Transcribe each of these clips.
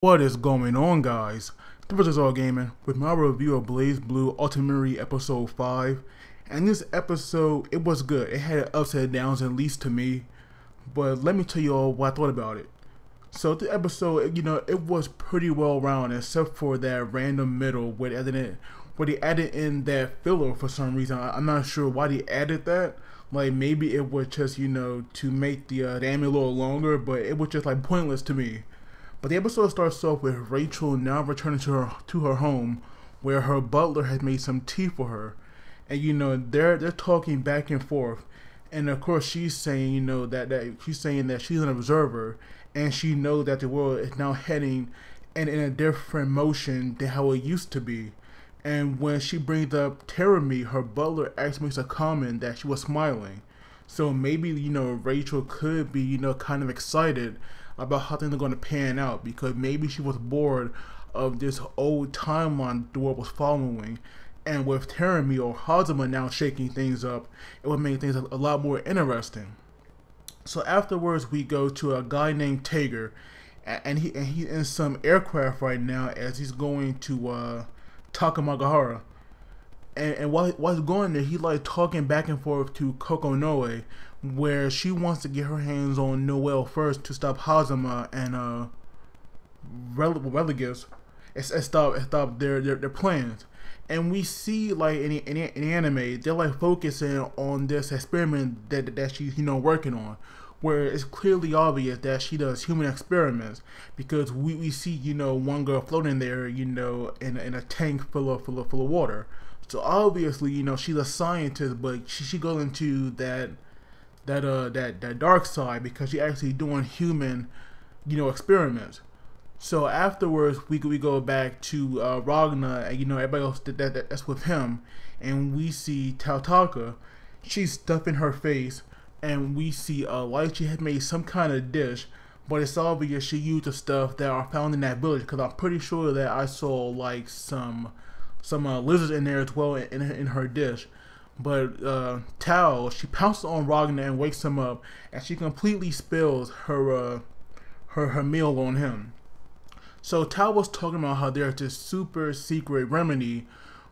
What is going on, guys? This is All Gaming with my review of BlazBlue Alter Memory episode 5. And this episode, it was good. It had ups and downs, at least to me. But let me tell you all what I thought about it. So the episode, it was pretty well rounded, except for that random middle where they added in that filler for some reason. I'm not sure why they added that. Like, maybe it was just, to make the anime a little longer, but it was just like pointless to me. But the episode starts off with Rachel now returning to her home, where her butler has made some tea for her, and they're talking back and forth, and of course she's saying that she's an observer, and she knows that the world is now heading in a different motion than how it used to be. And when she brings up Teremi, her butler actually makes a comment that she was smiling. So maybe Rachel could be kind of excited about how things are going to pan out, because maybe she was bored of this old timeline the world was following, and with Teremi or Hazama now shaking things up, it would make things a lot more interesting. So afterwards we go to a guy named Tager, and he's in some aircraft right now as he's going to Takamagahara. And while he's going there, he's like talking back and forth to Kokonoe, where she wants to get her hands on Noelle first to stop Hazama and Religis and stop their plans. And we see like in the anime, they're like focusing on this experiment that she's working on, where it's clearly obvious that she does human experiments, because we see one girl floating there in a tank full of water. So obviously, she's a scientist, but she goes into that dark side because she's actually doing human, experiments. So afterwards, we go back to Ragna, and everybody else that's with him, and we see Tautaka. She's stuffing her face, and we see Lychee had made some kind of dish, but it's obvious she used the stuff that are found in that village, because I'm pretty sure that I saw like some lizards in there as well in her dish. But Tao, she pounces on Ragnar and wakes him up, and she completely spills her meal on him. So Tao was talking about how there's this super secret remedy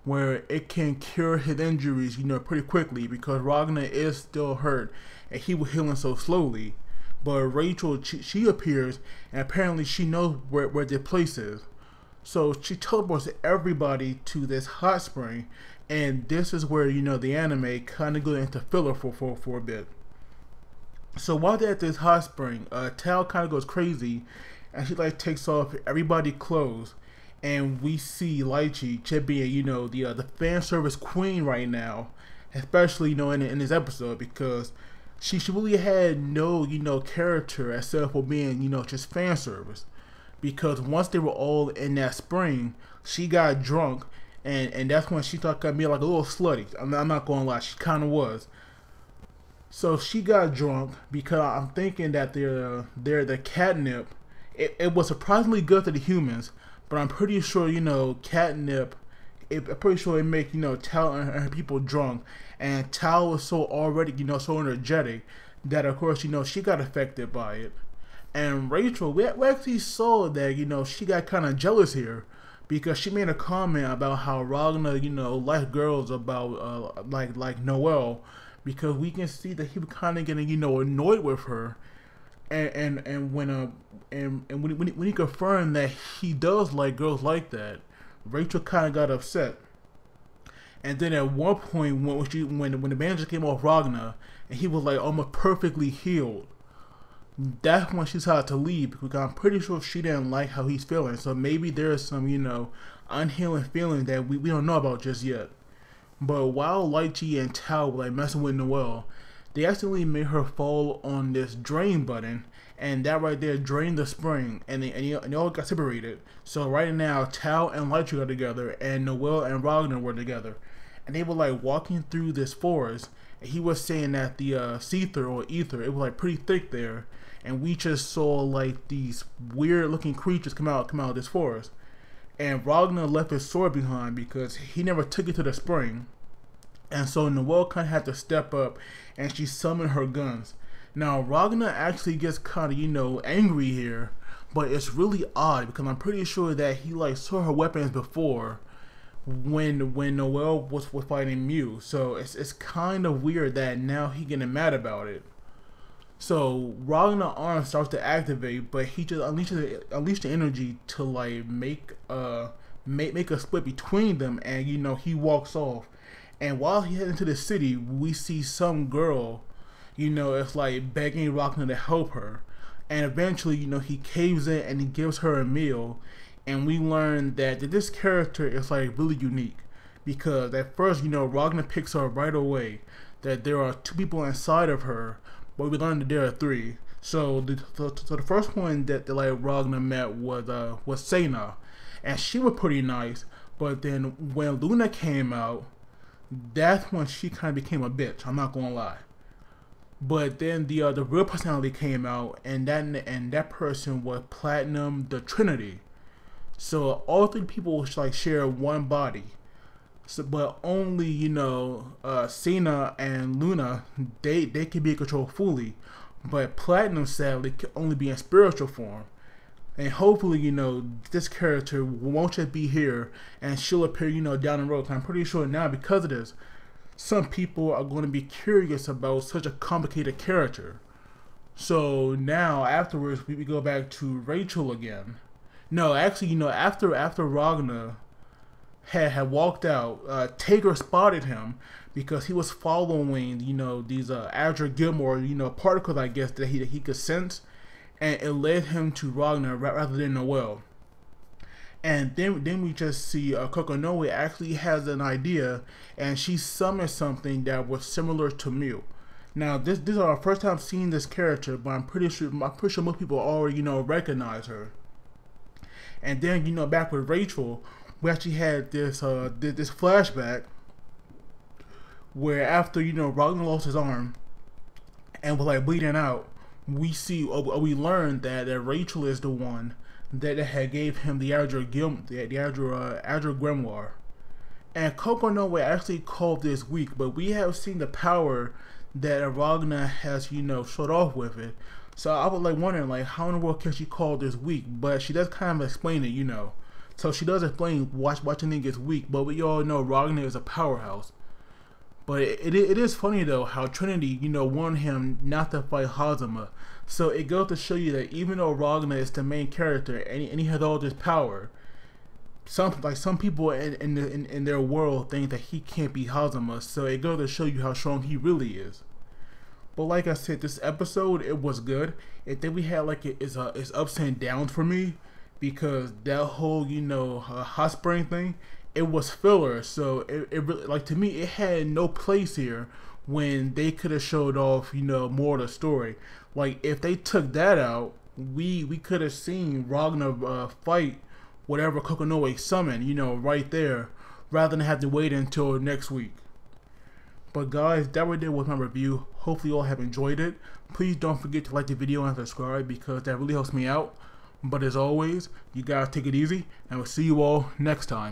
where it can cure his injuries, pretty quickly, because Ragnar is still hurt and he was healing so slowly. But Rachel, she appears, and apparently she knows where this place is. So she teleports everybody to this hot spring, and this is where the anime kind of goes into filler for a bit. So while they're at this hot spring, Tao kind of goes crazy, and she like takes off everybody's clothes, and we see Lychee being the fan service queen right now, especially in this episode, because she really had no character except for being just fan service. Because once they were all in that spring, she got drunk, and that's when she thought me like a little slutty. I'm not gonna lie, she kind of was. So she got drunk because I'm thinking that the catnip, it was surprisingly good to the humans, but I'm pretty sure catnip, I'm pretty sure it make Tao and her people drunk, and Tao was so already so energetic that of course she got affected by it. And Rachel, we actually saw that she got kind of jealous here, because she made a comment about how Ragnar likes girls about like Noelle, because we can see that he was kind of getting annoyed with her, and when he confirmed that he does like girls like that, Rachel kind of got upset. And then at one point when the bandage came off Ragnar and he was like almost perfectly healed, that's when she decided to leave, because I'm pretty sure she didn't like how he's feeling. So maybe there's some, unhealing feeling that we don't know about just yet. But while Lychee and Tao were like messing with Noelle, they accidentally made her fall on this drain button, and that right there drained the spring, and they all got separated. So right now, Tao and Lychee are together, and Noelle and Ragnar were together. And they were like walking through this forest, and he was saying that the ether, it was like pretty thick there. And we just saw like these weird looking creatures come out of this forest. And Ragnar left his sword behind because he never took it to the spring. And so Noelle kind of had to step up, and she summoned her guns. Now Ragnar actually gets kind of angry here, but it's really odd because I'm pretty sure that he like saw her weapons before when Noelle was fighting Mew. So it's kind of weird that now he getting mad about it. So Ragnar's arm starts to activate, but he just unleashed the energy to like make a split between them, and you know he walks off. And while he heads into the city, we see some girl, you know, it's like begging Ragnar to help her, and eventually, you know, he caves in and he gives her a meal. And we learn that this character is like really unique because at first, you know, Ragnar picks her right away that there are 2 people inside of her, but we learned that there are 3. So the first one that like Ragnar met was Sena, and she was pretty nice. But then when Luna came out, that's when she kind of became a bitch. I'm not gonna lie. But then the real personality came out, and that person was Platinum, the Trinity. So all 3 people like share one body. So, but only, you know, Sena and Luna, they can be in control fully, but Platinum sadly can only be in spiritual form. And hopefully, you know, this character won't just be here, and she'll appear, you know, down the road. I'm pretty sure now because of this, some people are going to be curious about such a complicated character. So now afterwards, we go back to Rachel again. No, actually, you know, after Ragnar had walked out, Tager spotted him because he was following, you know, these Azure Gilmore, you know, particles, I guess, that he could sense, and it led him to Ragnar rather than Noelle. And then we just see Kokonoe actually has an idea, and she summons something that was similar to Mew. Now, this is our first time seeing this character, but I'm pretty sure most people already, you know, recognize her. And then, you know, back with Rachel, we actually had this this flashback where after, you know, Ragnar lost his arm and was like bleeding out, we learned that Rachel is the one that had gave him the Azure Grimoire. And Kokonoe actually called this weak, but we have seen the power that Ragnar has, you know, showed off with it. So I was like wondering, like, how in the world can she call this weak? But she does kind of explain it, you know. So she does explain watching it gets weak, but we all know Ragnar is a powerhouse. But it is funny though how Trinity, you know, warned him not to fight Hazama. So it goes to show you that even though Ragnar is the main character and he has all this power, some people in their world think that he can't be Hazama. So it goes to show you how strong he really is. But like I said, this episode, it was good. And then we had like it's ups and downs for me because that whole, you know, Hot Spring thing, it was filler. So it really, like, to me, it had no place here when they could have showed off, you know, more of the story. Like if they took that out, we could have seen Ragnar fight whatever Kokonoe summoned, you know, right there, rather than have to wait until next week. But guys, that right there was my review. Hopefully you all have enjoyed it. Please don't forget to like the video and subscribe because that really helps me out. But as always, you guys take it easy, and we'll see you all next time.